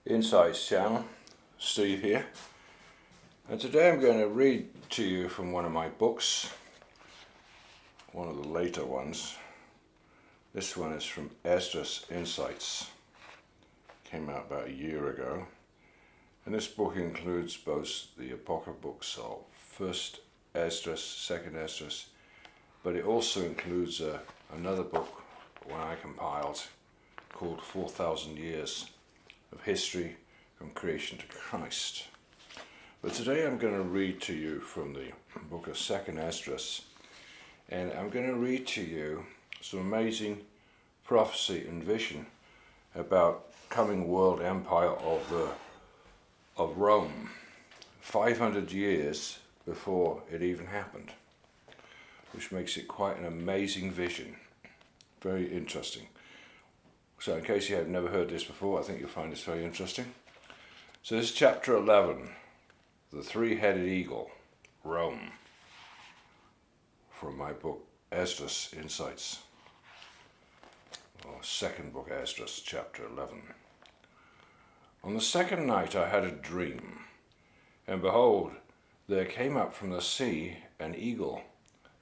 Insights channel. Steve here, and today I'm going to read to you from one of my books, one of the later ones. This one is from Esdras Insights. Came out about a year ago, and this book includes both the Apocryphal books of 1st Esdras, 2nd Esdras, but it also includes another book one I compiled called 4,000 Years of History from Creation to Christ. But today I'm going to read to you from the book of 2nd Esdras, and I'm going to read to you some amazing prophecy and vision about coming world empire of Rome, 500 years before it even happened, which makes it quite an amazing vision. Very interesting. So in case you have never heard this before, I think you'll find this very interesting. So this is chapter 11, the three-headed eagle, Rome, from my book Esdras Insights, or second book Esdras, chapter 11. On the second night I had a dream, and behold, there came up from the sea an eagle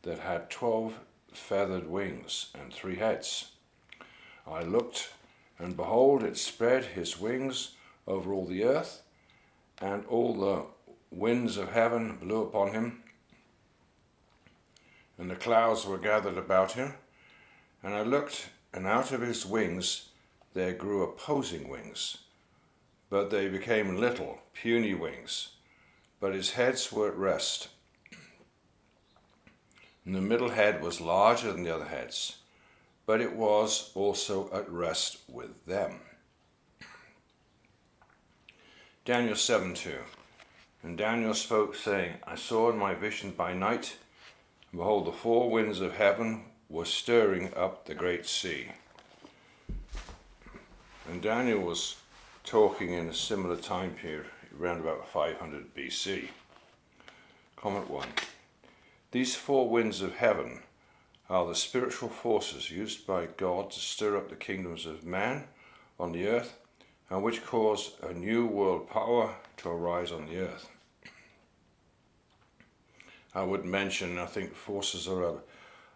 that had 12 feathered wings and 3 heads. I looked, and behold, it spread his wings over all the earth, and all the winds of heaven blew upon him, and the clouds were gathered about him. And I looked, and out of his wings there grew opposing wings, but they became little, puny wings, but his heads were at rest. And the middle head was larger than the other heads, but it was also at rest with them. Daniel 7:2. And Daniel spoke, saying, I saw in my vision by night, and behold, the 4 winds of heaven were stirring up the great sea. And Daniel was talking in a similar time period, around about 500 BC. Comment 1. These 4 winds of heaven are the spiritual forces used by God to stir up the kingdoms of man on the earth, and which cause a new world power to arise on the earth. I would mention, I think forces are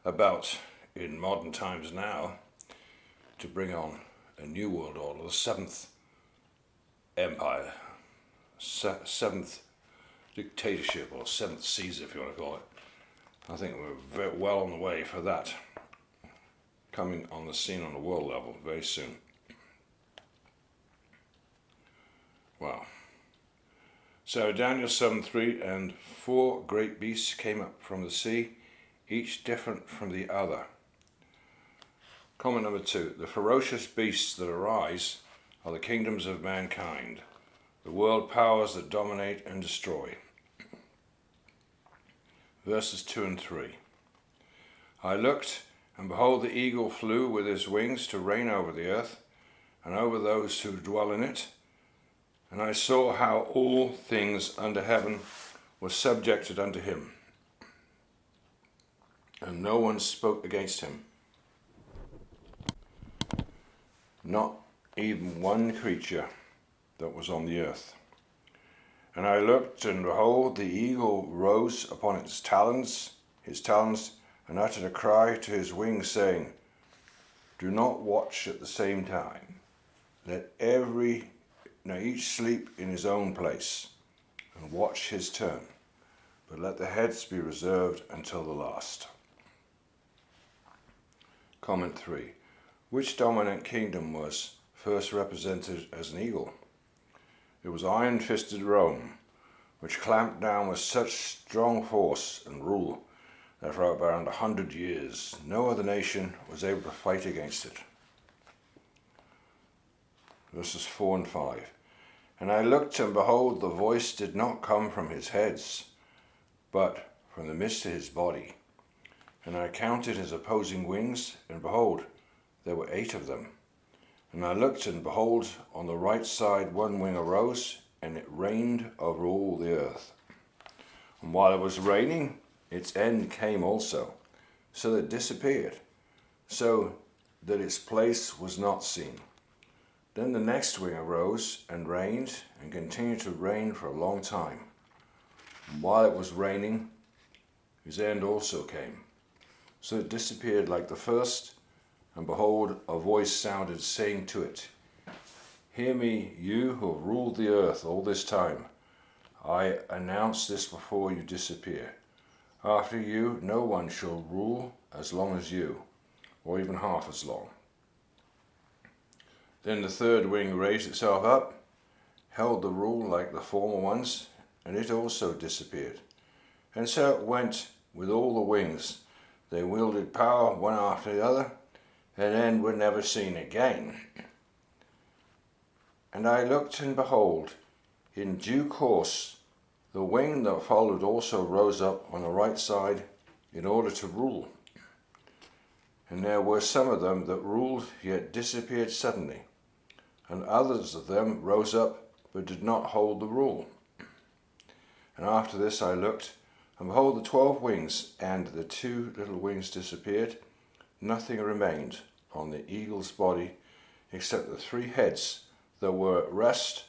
about in modern times now to bring on a new world order, the 7th empire, 7th dictatorship, or 7th Caesar, if you want to call it. I think we're very well on the way for that, coming on the scene on the world level very soon. Wow. So Daniel 7:3, and 4 great beasts came up from the sea, each different from the other. Comment number 2. The ferocious beasts that arise are the kingdoms of mankind, the world powers that dominate and destroy. Verses 2 and 3. I looked, and behold, the eagle flew with his wings to reign over the earth, and over those who dwell in it. And I saw how all things under heaven were subjected unto him, and no one spoke against him, not even one creature that was on the earth. And I looked, and behold, the eagle rose upon his talons, and uttered a cry to his wings, saying, Do not watch at the same time. Let each sleep in his own place, and watch his turn, but let the heads be reserved until the last. Comment 3. Which dominant kingdom was first represented as an eagle? It was iron-fisted Rome, which clamped down with such strong force and rule that for around 100 years no other nation was able to fight against it. Verses 4 and 5. And I looked, and behold, the voice did not come from his heads, but from the midst of his body. And I counted his opposing wings, and behold, there were 8 of them. And I looked, and behold, on the right side 1 wing arose, and it reigned over all the earth. And while it was reigning, its end came also, so that it disappeared, so that its place was not seen. Then the next wing arose and reigned, and continued to reign for a long time. And while it was reigning, his end also came. So it disappeared like the first, and behold, a voice sounded, saying to it, Hear me, you who have ruled the earth all this time. I announce this before you disappear. After you, no one shall rule as long as you, or even half as long. Then the third wing raised itself up, held the rule like the former ones, and it also disappeared. And so it went with all the wings. They wielded power one after the other, and then were never seen again. And I looked, and behold, in due course, the wing that followed also rose up on the right side in order to rule. And there were some of them that ruled, yet disappeared suddenly. And others of them rose up, but did not hold the rule. And after this I looked, and behold, the 12 wings, and the 2 little wings disappeared. Nothing remained on the eagle's body, except the 3 heads that were at rest,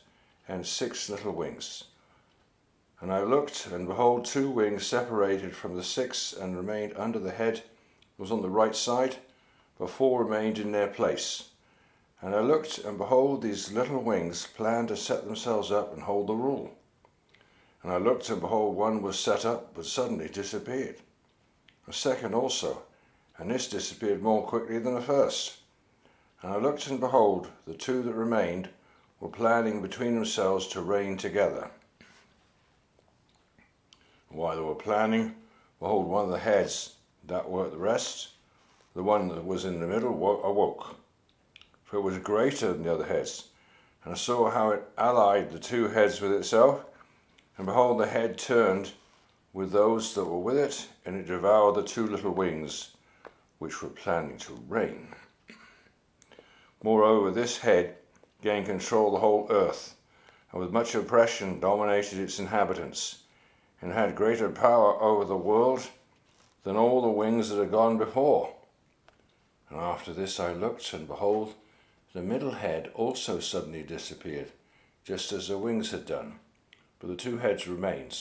and 6 little wings. And I looked, and behold, 2 wings separated from the 6, and remained under the head that was on the right side, but 4 remained in their place. And I looked, and behold, these little wings planned to set themselves up and hold the rule. And I looked, and behold, one was set up, but suddenly disappeared. A second also, and this disappeared more quickly than the first. And I looked, and behold, the 2 that remained were planning between themselves to reign together. While they were planning, behold, one of the heads that were at the rest, the one that was in the middle, awoke, for it was greater than the other heads. And I saw how it allied the 2 heads with itself, and behold, the head turned with those that were with it, and it devoured the 2 little wings, which were planning to reign. Moreover, this head gained control of the whole earth, and with much oppression dominated its inhabitants, and had greater power over the world than all the wings that had gone before. And after this I looked, and behold, the middle head also suddenly disappeared, just as the wings had done. But the 2 heads remained,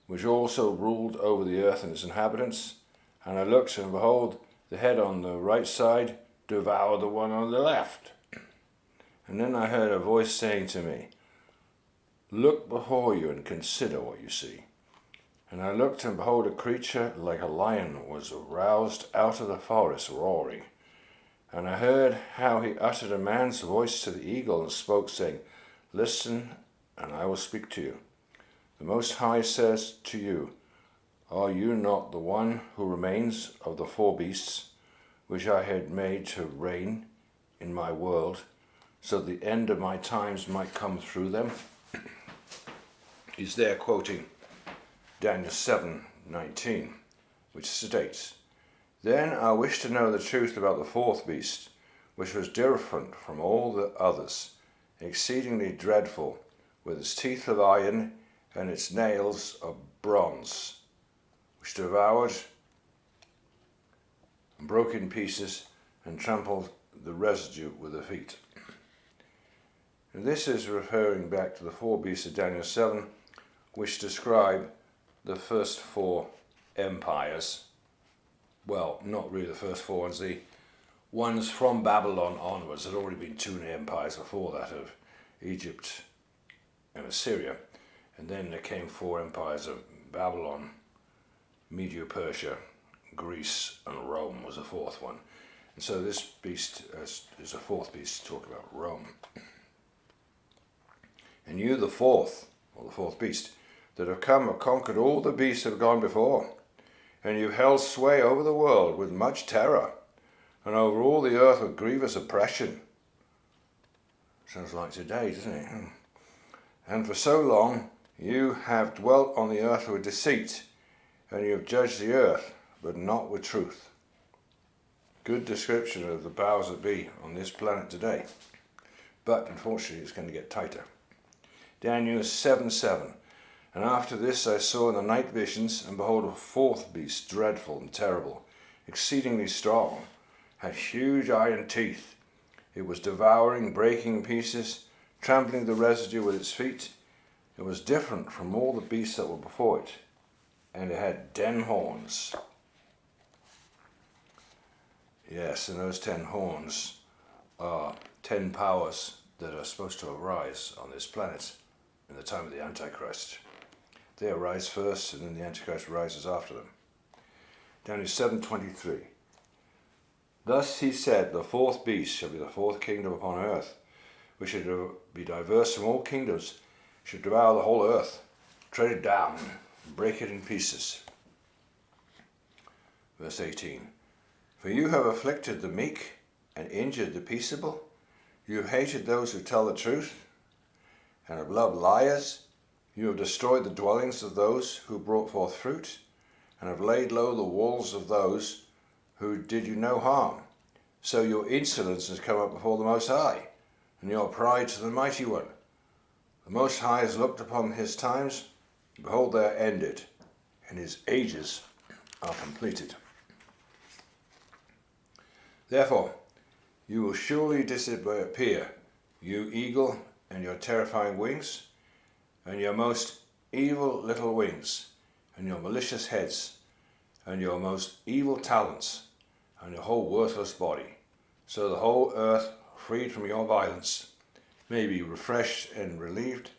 which also ruled over the earth and its inhabitants. And I looked, and behold, the head on the right side devoured the one on the left. And then I heard a voice saying to me, Look before you and consider what you see. And I looked, and behold, a creature like a lion was aroused out of the forest, roaring. And I heard how he uttered a man's voice to the eagle, and spoke, saying, Listen, and I will speak to you. The Most High says to you, Are you not the one who remains of the 4 beasts, which I had made to reign in my world, so the end of my times might come through them? He's there quoting Daniel 7:19, which states, Then I wished to know the truth about the 4th beast, which was different from all the others, exceedingly dreadful, with its teeth of iron and its nails of bronze, which devoured and broke in pieces and trampled the residue with the feet. And this is referring back to the 4 beasts of Daniel 7, which describe the first 4 empires. Well, not really the first 4 ones. The ones from Babylon onwards. There had already been 2 empires before that of Egypt and Assyria. And then there came 4 empires of Babylon, Medo-Persia, Greece, and Rome was the 4th one. And so this beast is a 4th beast to talk about Rome. And you, the 4th, or the 4th beast, that have come have conquered all the beasts that have gone before. And you've held sway over the world with much terror, and over all the earth with grievous oppression. Sounds like today, doesn't it? And for so long you have dwelt on the earth with deceit, and you have judged the earth, but not with truth. Good description of the powers that be on this planet today. But unfortunately it's going to get tighter. Daniel 7:7. And after this I saw in the night visions, and behold, a 4th beast, dreadful and terrible, exceedingly strong, had huge iron teeth. It was devouring, breaking in pieces, trampling the residue with its feet. It was different from all the beasts that were before it, and it had 10 horns. Yes, and those 10 horns are 10 powers that are supposed to arise on this planet in the time of the Antichrist. They arise first, and then the Antichrist rises after them. Down in 7:23. Thus he said, the fourth beast shall be the fourth kingdom upon earth, which shall be diverse from all kingdoms, should devour the whole earth, tread it down, and break it in pieces. Verse 18. For you have afflicted the meek and injured the peaceable. You have hated those who tell the truth and have loved liars. You have destroyed the dwellings of those who brought forth fruit, and have laid low the walls of those who did you no harm. So your insolence has come up before the Most High, and your pride to the Mighty One. The Most High has looked upon his times, behold they are ended, and his ages are completed. Therefore, you will surely disappear, you eagle and your terrifying wings, and your most evil little wings, and your malicious heads, and your most evil talents, and your whole worthless body, so the whole earth, freed from your violence, may be refreshed and relieved,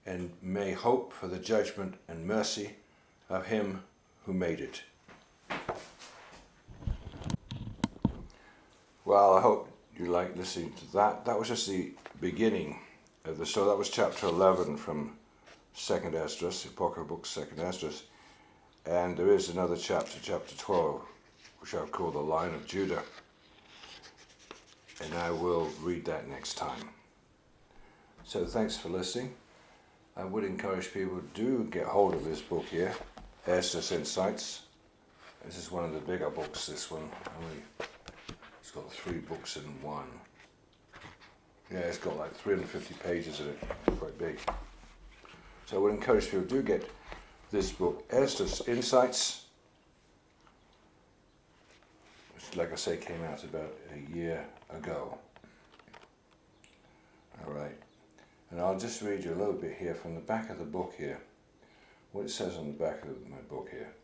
and may hope for the judgment and mercy of him who made it. Well, I hope you like listening to that. That was just the beginning of the story. That was chapter 11 from 2nd Esdras, the Apocryphal book 2nd Esdras. And there is another chapter, chapter 12, which I'll call the Line of Judah. And I will read that next time. So thanks for listening. I would encourage people to get hold of this book here, ENOCH INSIGHTS. This is one of the bigger books, this one. It's got 3 books in one. Yeah, it's got like 350 pages in it, quite big. So I would encourage people to get this book, ENOCH INSIGHTS, which, like I say, came out about a year ago. All right, and I'll just read you a little bit here from the back of the book here, what it says on the back of my book here.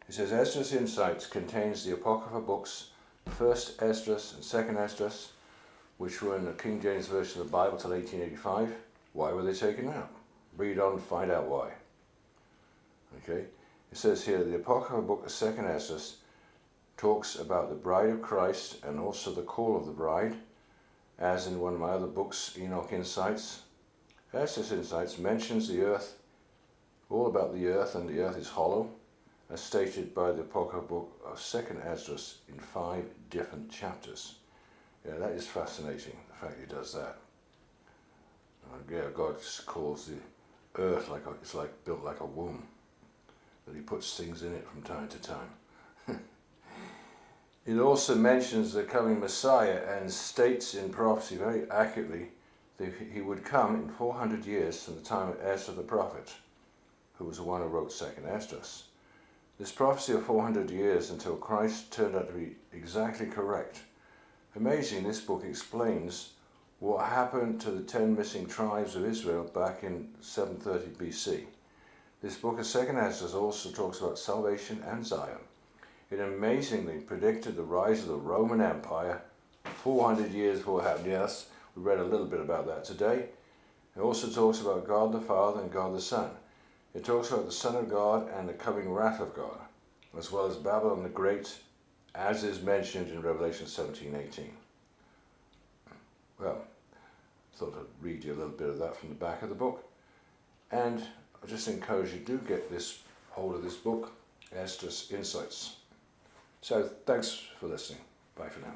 It says, ENOCH INSIGHTS contains the Apocryphal books, 1st Esdras and 2nd Esdras, which were in the King James Version of the Bible till 1885. Why were they taken out? Read on and find out why. Okay, it says here, the Apocryphal book of 2nd Esdras talks about the bride of Christ and also the call of the bride, as in one of my other books, ENOCH INSIGHTS. ENOCH INSIGHTS mentions the earth, all about the earth, and the earth is hollow, as stated by the Apocryphal book of 2nd Esdras in 5 different chapters. Yeah, that is fascinating, the fact he does that. Yeah, God calls the earth like it's like built like a womb, that he puts things in it from time to time. It also mentions the coming Messiah and states in prophecy very accurately that he would come in 400 years from the time of Ezra the prophet, who was the one who wrote 2nd Esdras. This prophecy of 400 years until Christ turned out to be exactly correct. Amazing, this book explains what happened to the 10 missing tribes of Israel back in 730 BC. This book of 2nd Esdras also talks about salvation and Zion. It amazingly predicted the rise of the Roman Empire 400 years before it happened. Yes, we read a little bit about that today. It also talks about God the Father and God the Son. It talks about the Son of God and the coming wrath of God, as well as Babylon the Great, as is mentioned in Revelation 17:18. Well, I thought I'd read you a little bit of that from the back of the book. And I just encourage you to get hold of this book, ENOCH INSIGHTS. So thanks for listening. Bye for now.